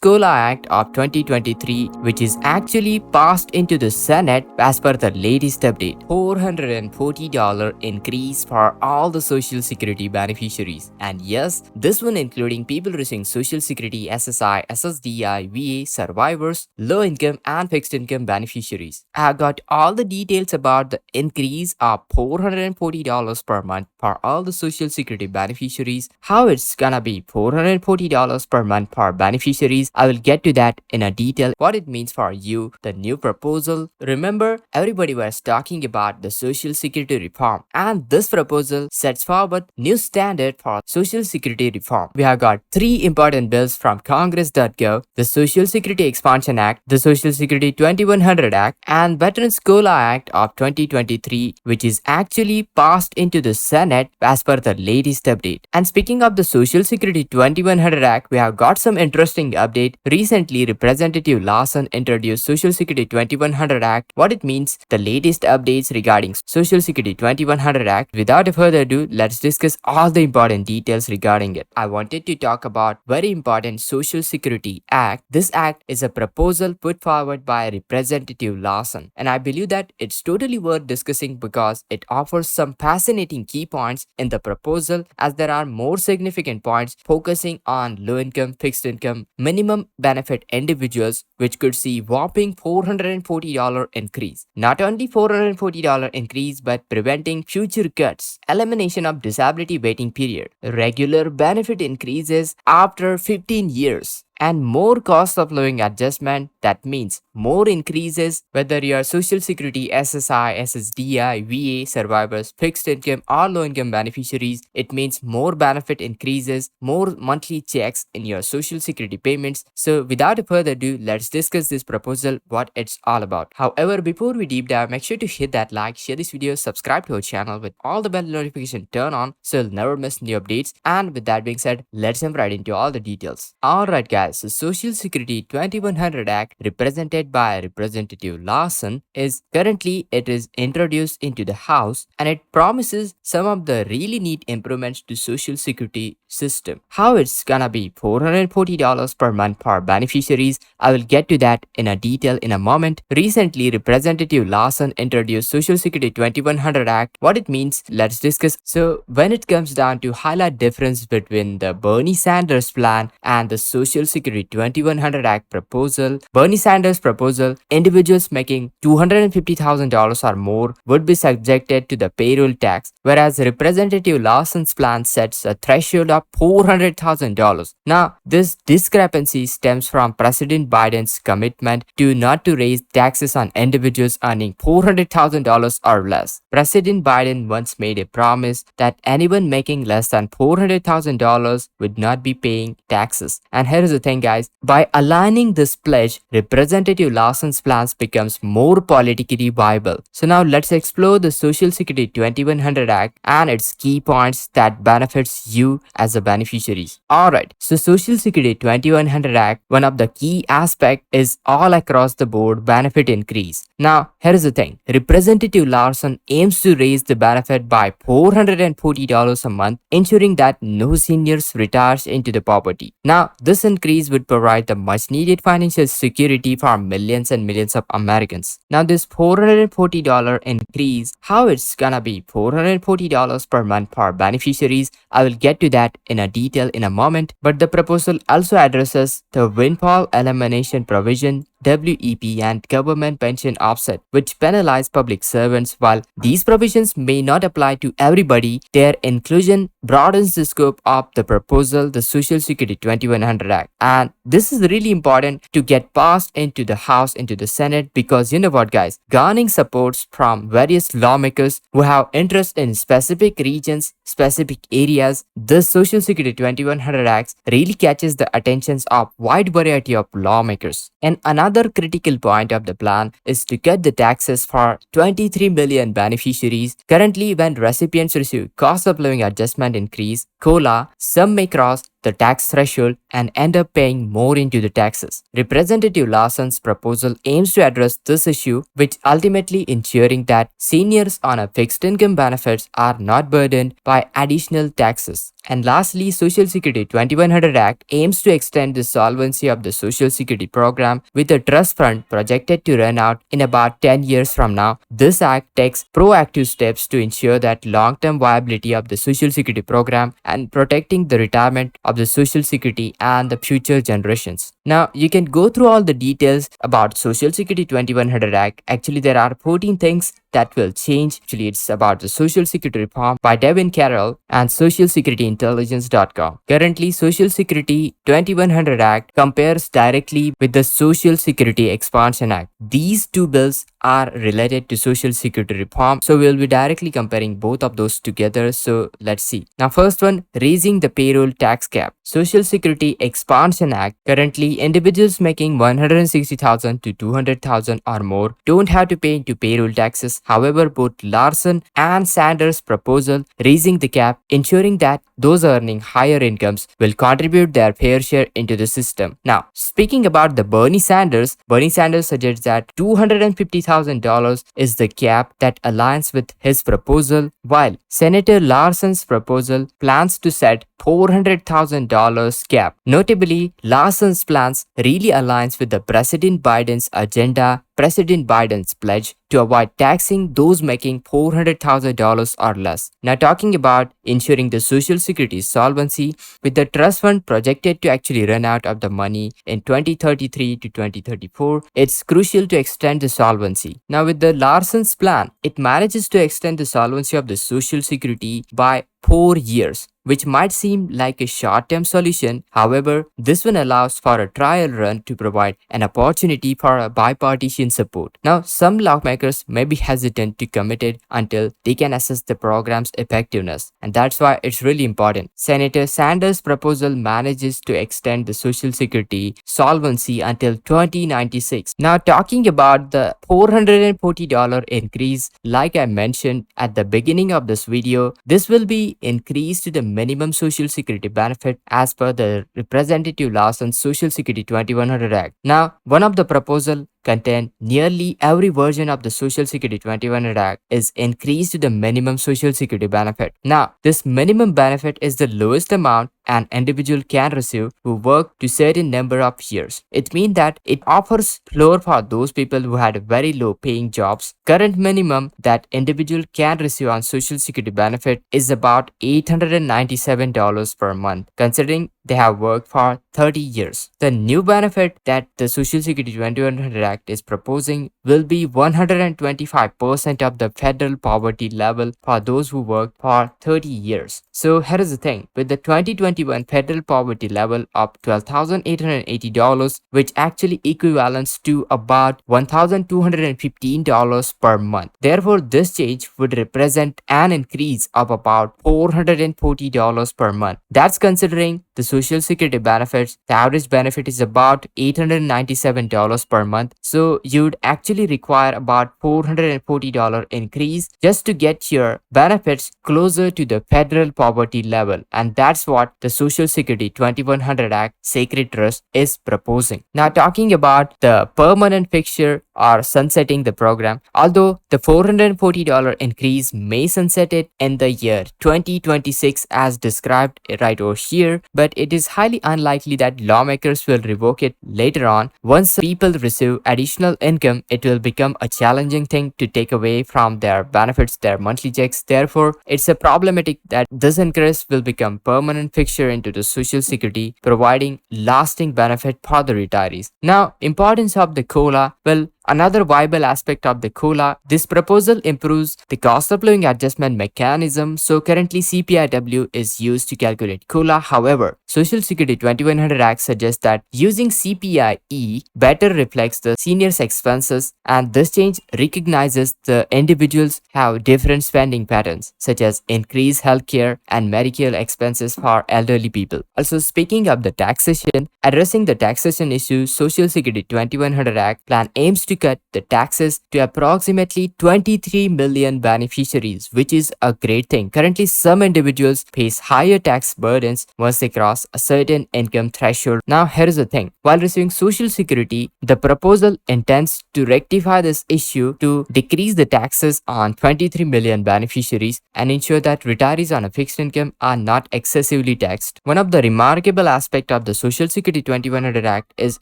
COLA Act of 2023, which is actually passed into the Senate as per the latest update. $440 increase for all the Social Security beneficiaries. And yes, this one including people receiving Social Security, SSI, SSDI, VA, survivors, low income and fixed income beneficiaries. I have got all the details about the increase of $440 per month for all the Social Security beneficiaries, how it's gonna be $440 per month for beneficiaries. I will get to that in a detail, what it means for you, the new proposal. Remember, everybody was talking about the Social Security reform, and this proposal sets forward new standard for Social Security reform. We have got three important bills from Congress.gov: the Social Security Expansion Act, the Social Security 2100 Act, and Veterans COLA Act of 2023, which is actually passed into the Senate as per the latest update. And speaking of the Social Security 2100 Act, we have got some interesting update. Recently, Representative Lawson introduced Social Security 2100 Act, what it means, the latest updates regarding Social Security 2100 Act. Without further ado, let's discuss all the important details regarding it. I wanted to talk about very important Social Security Act. This act is a proposal put forward by Representative Lawson, and I believe that it's totally worth discussing because it offers some fascinating key points in the proposal, as there are more significant points focusing on low income, fixed income, minimum benefit individuals, which could see whopping $440 increase. Not only $440 increase, but preventing future cuts, elimination of disability waiting period, regular benefit increases after 15 years, and more cost of living adjustment. That means more increases whether you are Social Security, SSI, SSDI, VA, survivors, fixed income or low income beneficiaries. It means more benefit increases, more monthly checks in your Social Security payments. So without further ado, let's discuss this proposal, what it's all about. However, before we deep dive, make sure to hit that like, share this video, subscribe to our channel with all the bell notification turn on so you'll never miss new updates. And with that being said, let's jump right into all the details. Alright guys, the Social Security 2100 Act, represented by Representative Lawson, is currently it is introduced into the House, and it promises some of the really neat improvements to Social Security system. How it's gonna be $440 per month for beneficiaries, I will get to that in a detail in a moment. Recently, Representative Lawson introduced Social Security 2100 Act. What it means, let's discuss. So when it comes down to highlight difference between the Bernie Sanders plan and the Social Security 2100 Act proposal, Bernie Sanders proposal, individuals making $250,000 or more would be subjected to the payroll tax, whereas Representative Lawson's plan sets a threshold of $400,000. Now, this discrepancy stems from President Biden's commitment to not to raise taxes on individuals earning $400,000 or less. President Biden once made a promise that anyone making less than $400,000 would not be paying taxes. And here is the thing guys, by aligning this pledge, Representative Lawson's plans becomes more politically viable. So now let's explore the Social Security 2100 Act and its key points that benefits you as a beneficiary. Alright, so Social Security 2100 Act, one of the key aspect is all across the board benefit increase. Now here is the thing, Representative Lawson aims to raise the benefit by $440 a month, ensuring that no seniors retires into the poverty. Now this increase would provide the much needed financial security for millions and millions of Americans. Now this $440 increase, how it's gonna be $440 per month for beneficiaries, I will get to that in a detail in a moment. But the proposal also addresses the windfall elimination provision, WEP, and government pension offset, which penalize public servants. While these provisions may not apply to everybody, their inclusion broadens the scope of the proposal, the Social Security 2100 Act. And this is really important to get passed into the House, into the Senate, because you know what guys, garnering supports from various lawmakers who have interest in specific regions, specific areas. This Social Security 2100 Act really catches the attentions of wide variety of lawmakers. And another critical point of the plan is to cut the taxes for 23 million beneficiaries. Currently, when recipients receive cost of living adjustment increase, COLA, some may cross the the tax threshold and end up paying more into the taxes. Representative Larson's proposal aims to address this issue, which ultimately ensuring that seniors on a fixed income benefits are not burdened by additional taxes. And lastly, Social Security 2100 Act aims to extend the solvency of the Social Security program with a trust fund projected to run out in about 10 years from now. This act takes proactive steps to ensure that long-term viability of the Social Security program and protecting the retirement of the Social Security and the future generations. Now, you can go through all the details about Social Security 2100 Act. Actually, there are 14 things that will change. Actually, it's about the Social Security Reform by Devin Carroll and socialsecurityintelligence.com. Currently, Social Security 2100 Act compares directly with the Social Security Expansion Act. These two bills are related to Social Security Reform, so we'll be directly comparing both of those together. So let's see. Now, first one, raising the payroll tax cap. Social Security Expansion Act. Currently, individuals making 160,000 to 200,000 or more don't have to pay into payroll taxes. However, both Larson and Sanders' proposal raising the cap, ensuring that those earning higher incomes will contribute their fair share into the system. Now, speaking about the Bernie Sanders suggests that $250,000 is the cap that aligns with his proposal, while Senator Larson's proposal plans to set $400,000 cap. Notably, Larson's plans really aligns with the President Biden's agenda, President Biden's pledge to avoid taxing those making $400,000 or less. Now, talking about ensuring the Social Security solvency, with the trust fund projected to actually run out of the money in 2033 to 2034, it's crucial to extend the solvency. Now, with the Larson's plan, it manages to extend the solvency of the Social Security by 4 years, which might seem like a short-term solution. However, this one allows for a trial run to provide an opportunity for a bipartisan support. Now, some lawmakers may be hesitant to commit it until they can assess the program's effectiveness, and that's why it's really important. Senator Sanders' proposal manages to extend the Social Security solvency until 2096. Now, talking about the $440 increase, like I mentioned at the beginning of this video, this will be increased to the minimum Social Security benefit as per the Representative Larson's Social Security 2100 Act. Now, one of the proposal contain nearly every version of the Social Security 2100 Act is increased to the minimum Social Security benefit. Now, this minimum benefit is the lowest amount an individual can receive who work to certain number of years. It means that it offers floor for those people who had very low paying jobs. Current minimum that individual can receive on Social Security benefit is about $897 per month, considering they have worked for 30 years. The new benefit that the Social Security 2100 Act is proposing will be 125% of the federal poverty level for those who worked for 30 years. So here is the thing, with the 2021 federal poverty level of $12,880, which actually equivalents to about $1,215 per month. Therefore, this change would represent an increase of about $440 per month. That's considering the Social Security benefits. The average benefit is about $897 per month. So you'd actually require about $440 increase just to get your benefits closer to the federal poverty level. And that's what the Social Security 2100 Act Sacred Trust is proposing. Now, talking about the permanent fixture or sunsetting the program, although the $440 increase may sunset it in the year 2026 as described right over here, but it is highly unlikely that lawmakers will revoke it later on. Once people receive additional income, it will become a challenging thing to take away from their benefits, their monthly checks. Therefore, it's a problematic that this increase will become permanent fixture into the Social Security, providing lasting benefit for the retirees. Now, importance of the COLA. Well, another viable aspect of the COLA, this proposal improves the cost of living adjustment mechanism. So currently CPIW is used to calculate COLA. However, Social Security 2100 Act suggests that using CPIE better reflects the seniors' expenses, and this change recognizes the individuals have different spending patterns, such as increased healthcare and medical expenses for elderly people. Also, speaking of the taxation, addressing the taxation issue, Social Security 2100 Act plan aims to cut the taxes to approximately 23 million beneficiaries, which is a great thing. Currently, some individuals face higher tax burdens once they cross a certain income threshold. Now, here is the thing. While receiving Social Security, the proposal intends to rectify this issue to decrease the taxes on 23 million beneficiaries and ensure that retirees on a fixed income are not excessively taxed. One of the remarkable aspects of the Social Security 2100 Act is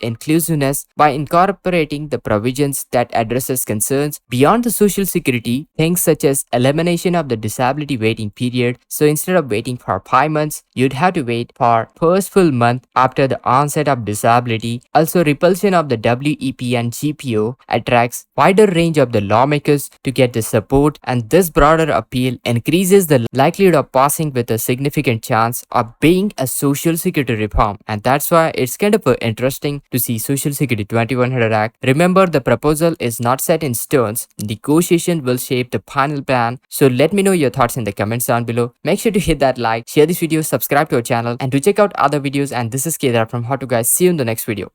inclusiveness. By incorporating the provisions that addresses concerns beyond the Social Security, things such as elimination of the disability waiting period. So instead of waiting for 5 months, you'd have to wait for first full month after the onset of disability. Also, repulsion of the WEP and GPO attracts wider range of the lawmakers to get the support, and this broader appeal increases the likelihood of passing with a significant chance of being a Social Security reform. And that's why it's kind of interesting to see Social Security 2100 Act. Remember, the proposal is not set in stones. Negotiation will shape the final plan. So let me know your thoughts in the comments down below. Make sure to hit that like, share this video, subscribe to our channel, and to check out other videos. And this is Kedar from How to Guys. See you in the next video.